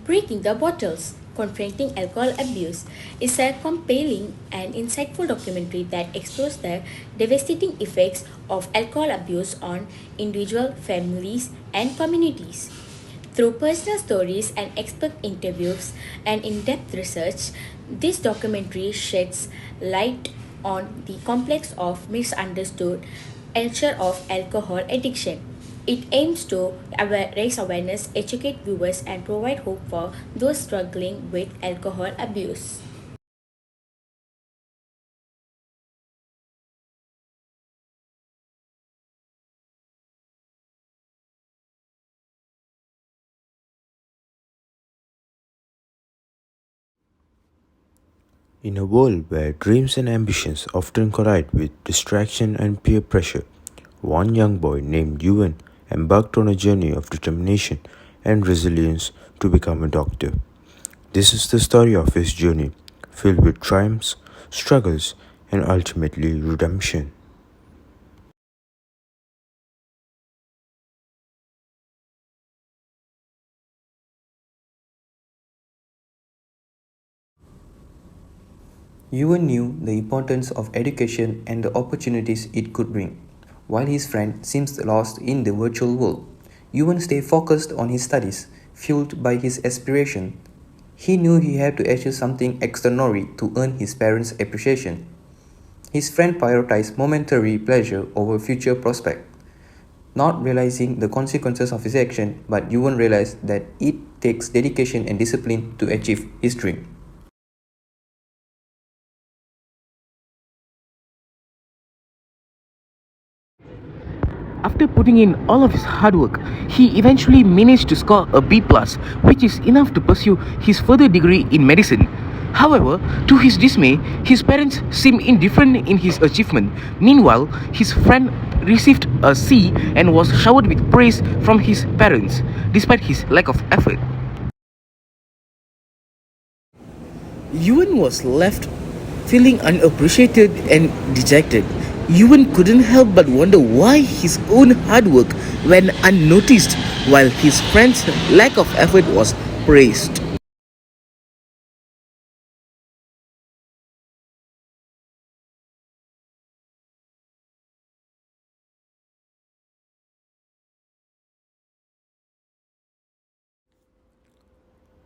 Breaking the Bottles Confronting Alcohol Abuse is a compelling and insightful documentary that explores the devastating effects of alcohol abuse on individuals, families, and communities. Through personal stories and expert interviews and in depth research, this documentary sheds light on the complex of misunderstood nature of alcohol addiction. It aims to raise awareness, educate viewers, and provide hope for those struggling with alcohol abuse. In a world where dreams and ambitions often collide with distraction and peer pressure, one young boy named Yuan embarked on a journey of determination and resilience to become a doctor. This is the story of his journey, filled with triumphs, struggles, and ultimately redemption. Yuan knew the importance of education and the opportunities it could bring. While his friend seems lost in the virtual world, Yuan stayed focused on his studies, fueled by his aspiration. He knew he had to achieve something extraordinary to earn his parents' appreciation. His friend prioritized momentary pleasure over future prospect, not realizing the consequences of his action, but Yuan realized that it takes dedication and discipline to achieve his dream. After putting in all of his hard work, he eventually managed to score a B+, which is enough to pursue his further degree in medicine. However, to his dismay, his parents seemed indifferent in his achievement. Meanwhile, his friend received a C and was showered with praise from his parents, despite his lack of effort. Yuan was left feeling unappreciated and dejected. Yuan couldn't help but wonder why his own hard work went unnoticed while his friend's lack of effort was praised.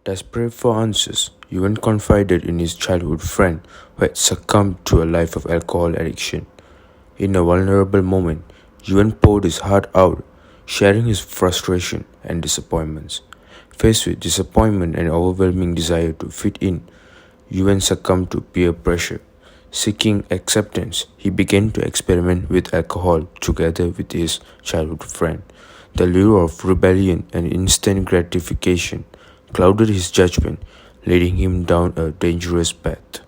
Desperate for answers, Yuan confided in his childhood friend who had succumbed to a life of alcohol addiction. In a vulnerable moment, Yuan poured his heart out, sharing his frustration and disappointments. Faced with disappointment and overwhelming desire to fit in, Yuan succumbed to peer pressure. Seeking acceptance, he began to experiment with alcohol together with his childhood friend. The lure of rebellion and instant gratification clouded his judgment, leading him down a dangerous path.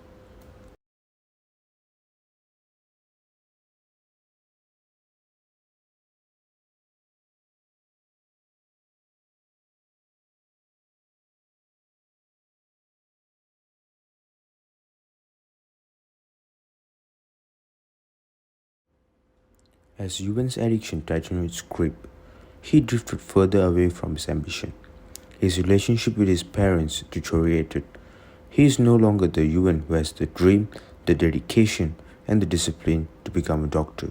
As Yuan's addiction tightened its grip, he drifted further away from his ambition. His relationship with his parents deteriorated. He is no longer the Yuan who has the dream, the dedication, and the discipline to become a doctor.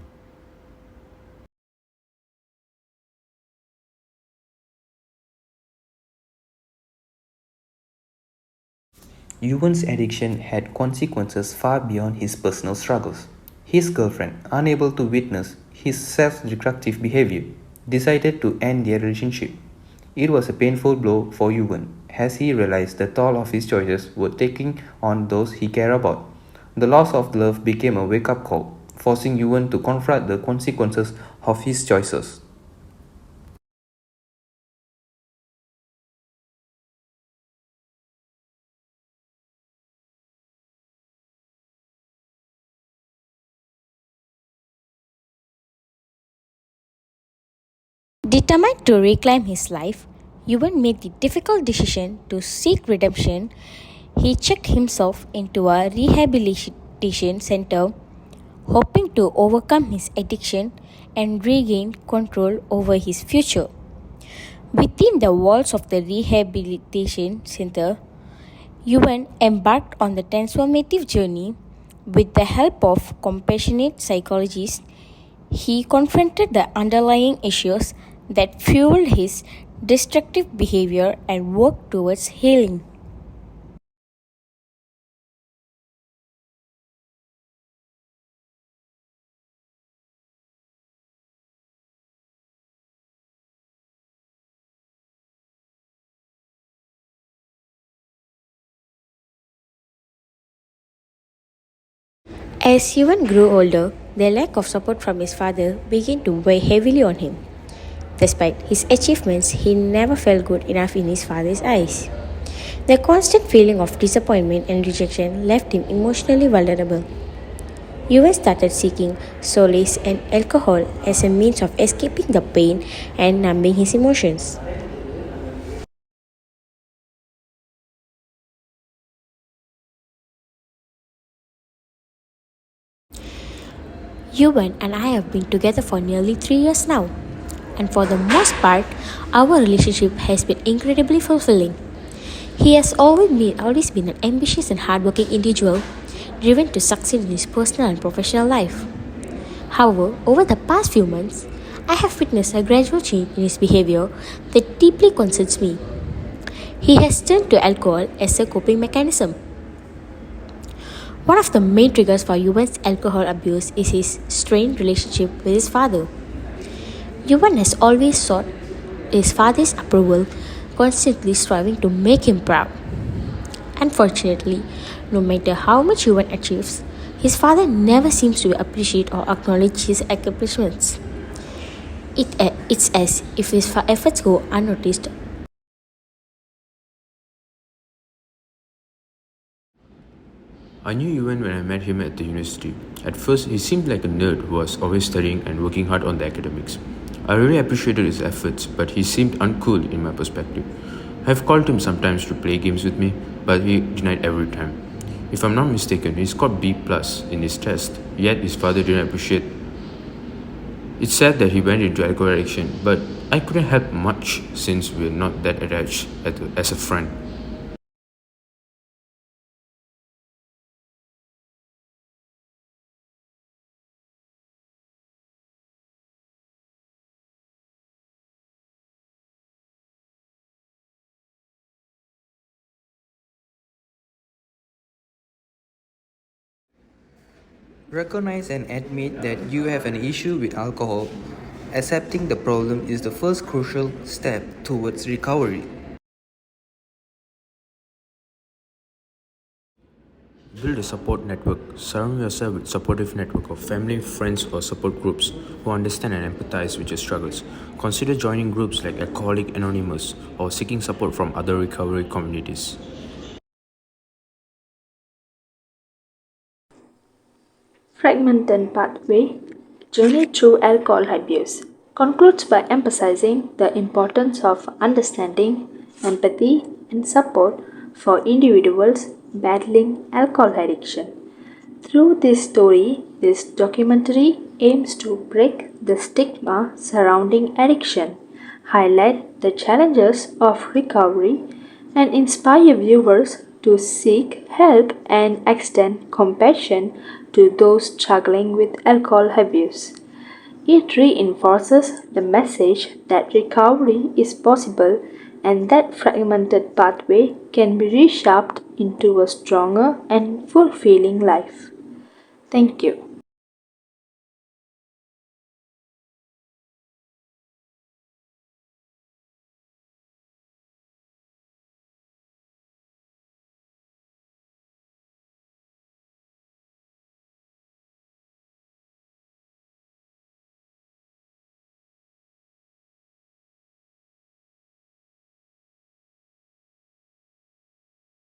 Yuan's addiction had consequences far beyond his personal struggles. His girlfriend, unable to witness his self-destructive behavior, decided to end their relationship. It was a painful blow for Yuan, as he realized the toll of his choices were taking on those he cared about. The loss of love became a wake-up call, forcing Yuan to confront the consequences of his choices. Determined to reclaim his life, Yuan made the difficult decision to seek redemption. He checked himself into a rehabilitation center, hoping to overcome his addiction and regain control over his future. Within the walls of the rehabilitation center, Yuan embarked on the transformative journey. With the help of compassionate psychologists, he confronted the underlying issues that fueled his destructive behavior and worked towards healing. As Yuan grew older, the lack of support from his father began to weigh heavily on him. Despite his achievements, he never felt good enough in his father's eyes. The constant feeling of disappointment and rejection left him emotionally vulnerable. Yuan started seeking solace and alcohol as a means of escaping the pain and numbing his emotions. Yuan and I have been together for nearly 3 years now, and for the most part, our relationship has been incredibly fulfilling. He has always been an ambitious and hardworking individual, driven to succeed in his personal and professional life. However, over the past few months, I have witnessed a gradual change in his behavior that deeply concerns me. He has turned to alcohol as a coping mechanism. One of the main triggers for Yuan's alcohol abuse is his strained relationship with his father. Yuan has always sought his father's approval, constantly striving to make him proud. Unfortunately, no matter how much Yuan achieves, his father never seems to appreciate or acknowledge his accomplishments. It's as if his efforts go unnoticed. I knew Yuan when I met him at the university. At first, he seemed like a nerd who was always studying and working hard on the academics. I really appreciated his efforts, but he seemed uncool in my perspective. I've called him sometimes to play games with me, but he denied every time. If I'm not mistaken, he scored B plus in his test, yet his father didn't appreciate. It's sad that he went into alcohol addiction, but I couldn't help much since we're not that attached as a friend. Recognize and admit that you have an issue with alcohol. Accepting the problem is the first crucial step towards recovery. Build a support network. Surround yourself with supportive network of family, friends, or support groups who understand and empathize with your struggles. Consider joining groups like Alcoholic Anonymous or seeking support from other recovery communities. Fragmented Pathway Journey Through Alcohol Abuse concludes by emphasizing the importance of understanding, empathy, and support for individuals battling alcohol addiction. Through this story, this documentary aims to break the stigma surrounding addiction, highlight the challenges of recovery, and inspire viewers to seek help and extend compassion to those struggling with alcohol abuse. It reinforces the message that recovery is possible and that fragmented pathway can be reshaped into a stronger and fulfilling life. Thank you.